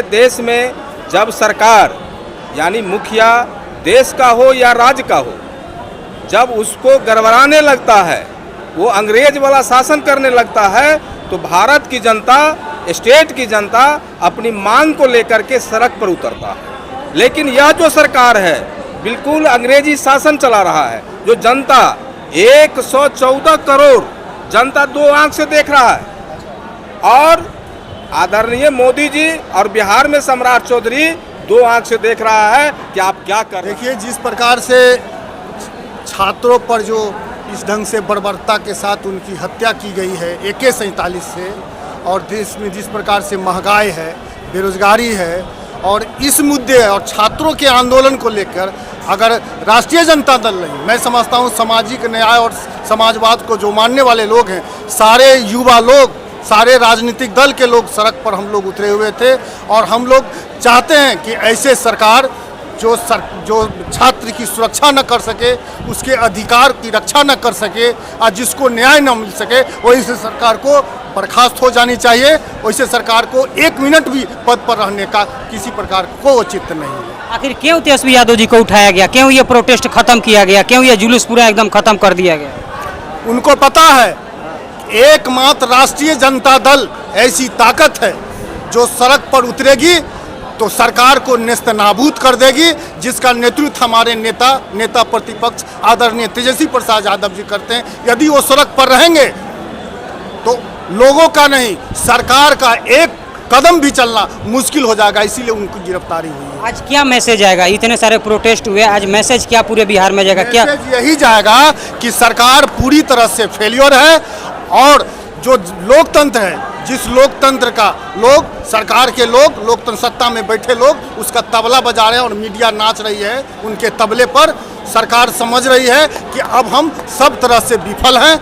देश में जब सरकार यानी मुखिया देश का हो या राज्य का हो, जब उसको गड़बड़ाने लगता है, वो अंग्रेज वाला शासन करने लगता है, तो भारत की जनता, स्टेट की जनता अपनी मांग को लेकर के सड़क पर उतरता है। लेकिन यह जो सरकार है बिल्कुल अंग्रेजी शासन चला रहा है। जो जनता 114 करोड़ जनता दो आंख से देख रहा है, और आदरणीय मोदी जी और बिहार में सम्राट चौधरी दो आंख से देख रहा है कि आप क्या कर रहे हैं। देखिए, जिस प्रकार से छात्रों पर जो इस ढंग से बर्बरता के साथ उनकी हत्या की गई है AK-47 से, और देश में जिस प्रकार से महंगाई है, बेरोजगारी है, और इस मुद्दे और छात्रों के आंदोलन को लेकर अगर राष्ट्रीय जनता दल नहीं, मैं समझता हूँ सामाजिक न्याय और समाजवाद को जो मानने वाले लोग हैं, सारे युवा लोग, सारे राजनीतिक दल के लोग सड़क पर हम लोग उतरे हुए थे। और हम लोग चाहते हैं कि ऐसे सरकार जो छात्र की सुरक्षा न कर सके, उसके अधिकार की रक्षा न कर सके, और जिसको न्याय न मिल सके, वैसे सरकार को बर्खास्त हो जानी चाहिए। वैसे सरकार को 1 मिनट भी पद पर रहने का किसी प्रकार को औचित्य नहीं है। आखिर क्यों तेजस्वी यादव जी को उठाया गया, क्यों ये प्रोटेस्ट खत्म किया गया, क्यों ये जुलूस पूरा एकदम खत्म कर दिया गया? उनको पता है एकमात्र राष्ट्रीय जनता दल ऐसी ताकत है जो सड़क पर उतरेगी तो सरकार को नेस्तनाबूद कर देगी, जिसका नेतृत्व हमारे नेता प्रतिपक्ष आदरणीय तेजस्वी प्रसाद यादव जी करते हैं। यदि वो सड़क पर रहेंगे तो लोगों का नहीं, सरकार का एक कदम भी चलना मुश्किल हो जाएगा। इसीलिए उनकी गिरफ्तारी हुई है। आज क्या मैसेज आएगा? इतने सारे प्रोटेस्ट हुए, आज मैसेज क्या पूरे बिहार में जाएगा? क्या मैसेज यही जाएगा कि सरकार पूरी तरह से फेलियर है, और जो लोकतंत्र है, जिस लोकतंत्र का लोग, सरकार के लोग, लोकतंत्र सत्ता में बैठे लोग उसका तबला बजा रहे हैं और मीडिया नाच रही है उनके तबले पर। सरकार समझ रही है कि अब हम सब तरह से विफल हैं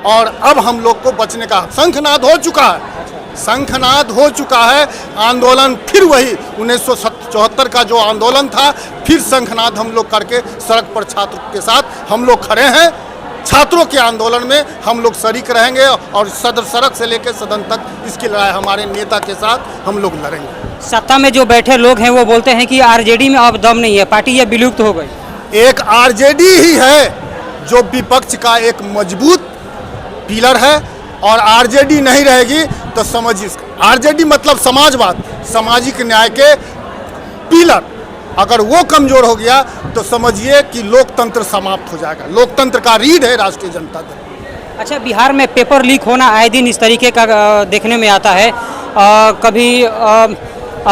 और अब हम लोग को बचने का शंखनाद हो चुका है। शंखनाद हो चुका है। आंदोलन फिर वही 1974 का जो आंदोलन था, फिर शंखनाद हम लोग करके सड़क पर छात्र के साथ हम लोग खड़े हैं। छात्रों के आंदोलन में हम लोग शरीक रहेंगे और सदर सड़क से लेकर सदन तक इसकी लड़ाई हमारे नेता के साथ हम लोग लड़ेंगे। सत्ता में जो बैठे लोग हैं वो बोलते हैं कि आरजेडी में अब दम नहीं है, पार्टी ये विलुप्त हो गई। एक आरजेडी ही है जो विपक्ष का एक मजबूत पिलर है, और आरजेडी नहीं रहेगी तो समझिए, आरजेडी मतलब समाजवाद, सामाजिक न्याय के पिलर, अगर वो कमजोर हो गया तो समझिए कि लोकतंत्र समाप्त हो जाएगा। लोकतंत्र का रीढ़ है राष्ट्रीय जनता दल। अच्छा, बिहार में पेपर लीक होना आए दिन इस तरीके का देखने में आता है। कभी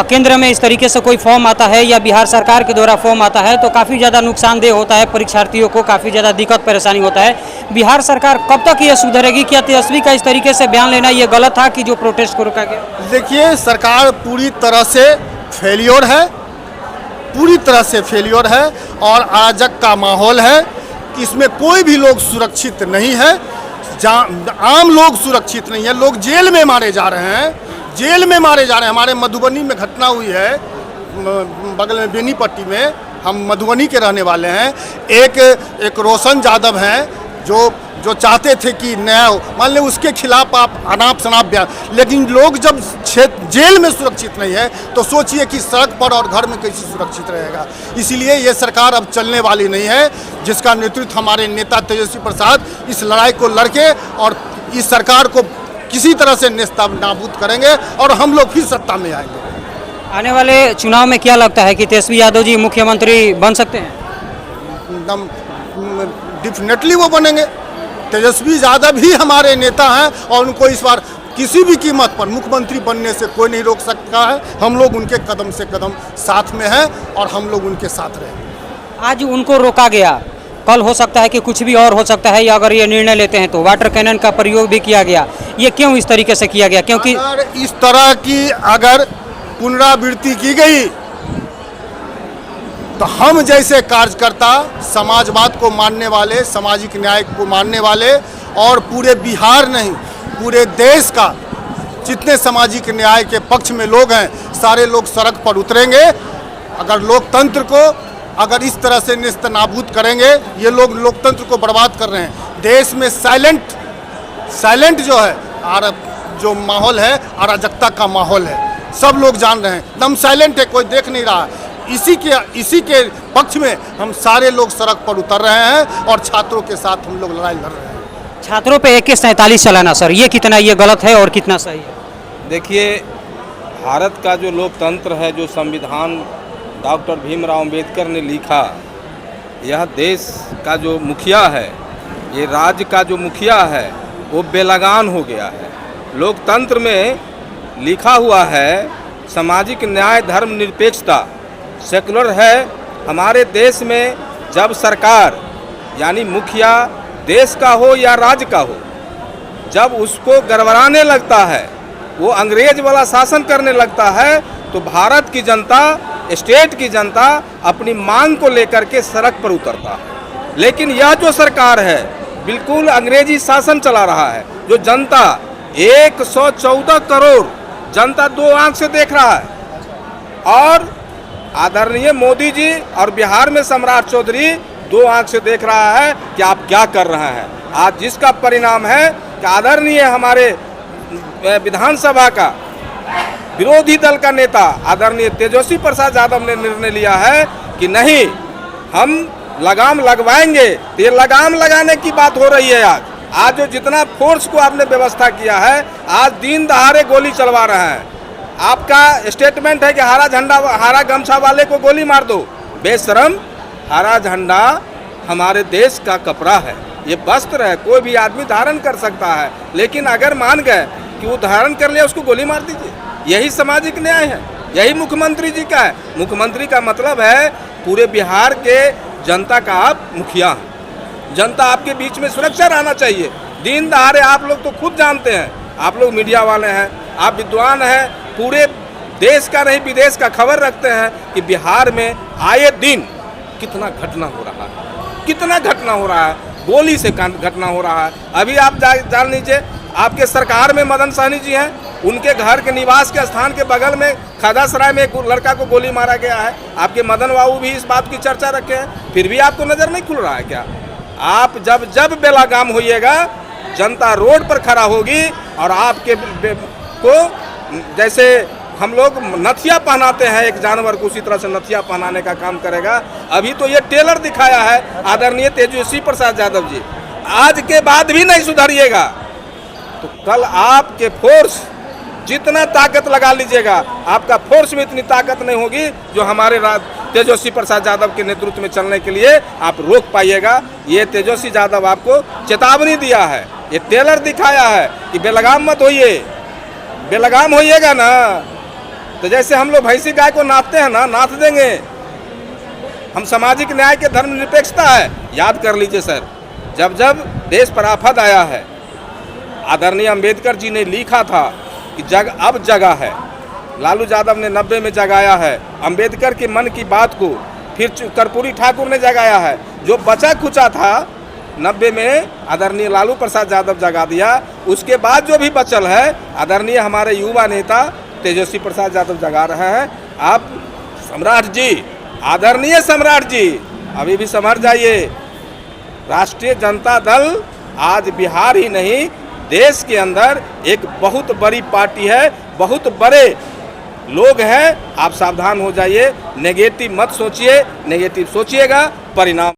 केंद्र में इस तरीके से कोई फॉर्म आता है या बिहार सरकार के द्वारा फॉर्म आता है तो काफ़ी ज़्यादा नुकसानदेह होता है, परीक्षार्थियों को काफ़ी ज़्यादा दिक्कत परेशानी होता है। बिहार सरकार कब तक ये सुधरेगी? क्या तेजस्वी का इस तरीके से बयान लेना ये गलत था कि जो प्रोटेस्ट को रोका गया? देखिए, सरकार पूरी तरह से फेलियर है, पूरी तरह से फेलियर है, और अराजक का माहौल है। इसमें कोई भी लोग सुरक्षित नहीं है, आम लोग सुरक्षित नहीं है। लोग जेल में मारे जा रहे हैं, जेल में मारे जा रहे हैं। हमारे मधुबनी में घटना हुई है, बगल में बेनीपट्टी में, हम मधुबनी के रहने वाले हैं। एक रोशन यादव हैं जो चाहते थे कि न्याय हो, मान लें उसके खिलाफ आप अनाप शनाप बयान, लेकिन लोग जब जेल में सुरक्षित नहीं है तो सोचिए कि सड़क पर और घर में कैसे सुरक्षित रहेगा। इसीलिए ये सरकार अब चलने वाली नहीं है, जिसका नेतृत्व हमारे नेता तेजस्वी प्रसाद इस लड़ाई को लड़के और इस सरकार को किसी तरह से नेस्तनाबूद करेंगे और हम लोग फिर सत्ता में आएंगे। आने वाले चुनाव में क्या लगता है कि तेजस्वी यादव जी मुख्यमंत्री बन सकते हैं? एकदम डेफिनेटली वो बनेंगे। तेजस्वी यादव ही हमारे नेता हैं और उनको इस बार किसी भी कीमत पर मुख्यमंत्री बनने से कोई नहीं रोक सकता है। हम लोग उनके कदम से कदम साथ में हैं और हम लोग उनके साथ रहेंगे। आज उनको रोका गया, कल हो सकता है कि कुछ भी और हो सकता है, या अगर ये निर्णय लेते हैं तो वाटर कैनन का प्रयोग भी किया गया। ये क्यों इस तरीके से किया गया? क्योंकि अगर इस तरह की अगर पुनरावृत्ति की गई तो हम जैसे कार्यकर्ता, समाजवाद को मानने वाले, सामाजिक न्याय को मानने वाले, और पूरे बिहार नहीं पूरे देश का जितने सामाजिक न्याय के पक्ष में लोग हैं, सारे लोग सड़क पर उतरेंगे। अगर लोकतंत्र को अगर इस तरह से नेस्तनाबूद करेंगे, ये लोग लोकतंत्र को बर्बाद कर रहे हैं। देश में साइलेंट जो है जो माहौल है, अराजकता का माहौल है, सब लोग जान रहे हैं, एकदम साइलेंट है, कोई देख नहीं रहा है। इसी के पक्ष में हम सारे लोग सड़क पर उतर रहे हैं और छात्रों के साथ हम लोग लड़ाई लड़ रहे हैं। छात्रों पे AK-47 चलाना सर, ये कितना ये गलत है और कितना सही है? देखिए, भारत का जो लोकतंत्र है, जो संविधान डॉक्टर भीमराव अंबेडकर ने लिखा, यह देश का जो मुखिया है, ये राज्य का जो मुखिया है, वो बेलगाम हो गया है। लोकतंत्र में लिखा हुआ है सामाजिक न्याय, धर्मनिरपेक्षता, सेकुलर है। हमारे देश में जब सरकार यानी मुखिया देश का हो या राज्य का हो, जब उसको गड़बड़ाने लगता है, वो अंग्रेज वाला शासन करने लगता है, तो भारत की जनता, स्टेट की जनता अपनी मांग को लेकर के सड़क पर उतरता है। लेकिन यह जो सरकार है, बिल्कुल अंग्रेजी शासन चला रहा है। जो जनता 114 करोड़ जनता 2 आंख से देख रहा है, और आदरणीय मोदी जी और बिहार में सम्राट चौधरी 2 आंख से देख रहा है कि आप क्या कर रहे हैं। आज जिसका परिणाम है कि आदरणीय हमारे विधानसभा का विरोधी दल का नेता आदरणीय तेजस्वी प्रसाद यादव ने निर्णय लिया है कि नहीं, हम लगाम लगवाएंगे। तो ये लगाम लगाने की बात हो रही है। आज जो जितना फोर्स को आपने व्यवस्था किया है, आज दिन दहाड़े गोली चलवा रहे हैं। आपका स्टेटमेंट है कि हरा झंडा, हरा गमछा वाले को गोली मार दो। बेशरम, हरा झंडा हमारे देश का कपड़ा है, ये वस्त्र है, कोई भी आदमी धारण कर सकता है। लेकिन अगर मान गए कि वो धारण कर लिया, उसको गोली मार दीजिए। यही सामाजिक न्याय है, यही मुख्यमंत्री जी का है। मुख्यमंत्री का मतलब है पूरे बिहार के जनता का आप मुखिया हैं। जनता आपके बीच में सुरक्षा रहना चाहिए। दिन दहाड़े आप लोग तो खुद जानते हैं, आप लोग मीडिया वाले हैं, आप विद्वान हैं, पूरे देश का नहीं विदेश का खबर रखते हैं कि बिहार में आए दिन कितना घटना हो रहा है, कितना घटना हो रहा है, गोली से घटना हो रहा है। अभी आप जान लीजिए, आपके सरकार में मदन सहनी जी हैं, उनके घर के निवास के स्थान के बगल में खदासराय में एक लड़का को गोली मारा गया है। आपके मदन बाबू भी इस बात की चर्चा रखे हैं, फिर भी आपको नज़र नहीं खुल रहा है क्या? आप जब बेलगाम होइएगा, जनता रोड पर खड़ा होगी और आपके को जैसे हम लोग नथिया पहनाते हैं एक जानवर को, उसी तरह से नथिया पहनाने का काम करेगा। अभी तो ये टेलर दिखाया है आदरणीय तेजस्वी प्रसाद यादव जी, आज के बाद भी नहीं सुधरिएगा तो कल आपके फोर्स जितना ताकत लगा लीजिएगा, आपका फोर्स में इतनी ताकत नहीं होगी जो हमारे तेजस्वी प्रसाद यादव के नेतृत्व में चलने के लिए आप रोक पाइएगा। ये तेजस्वी यादव आपको चेतावनी दिया है, ये टेलर दिखाया है कि बेलगाम मत होइए। बेलगाम होइएगा ना तो जैसे हम लोग भैंसी गाय को नाथते हैं ना, नाथ देंगे। हम सामाजिक न्याय के धर्मनिरपेक्षता है। याद कर लीजिए सर, जब जब देश पर आफत आया है, आदरणीय अंबेडकर जी ने लिखा था कि अब जगह है। लालू यादव ने 90 में जगाया है अंबेडकर के मन की बात को, फिर कर्पूरी ठाकुर ने जगाया है। जो बचा खुचा था 90 में आदरणीय लालू प्रसाद यादव जगा दिया। उसके बाद जो भी बचल है आदरणीय हमारे युवा नेता तेजस्वी प्रसाद यादव जगा रहे हैं। आप सम्राट जी, आदरणीय सम्राट जी, अभी भी समझ जाइए, राष्ट्रीय जनता दल आज बिहार ही नहीं देश के अंदर एक बहुत बड़ी पार्टी है, बहुत बड़े लोग हैं। आप सावधान हो जाइए, नेगेटिव मत सोचिए, नेगेटिव सोचिएगा परिणाम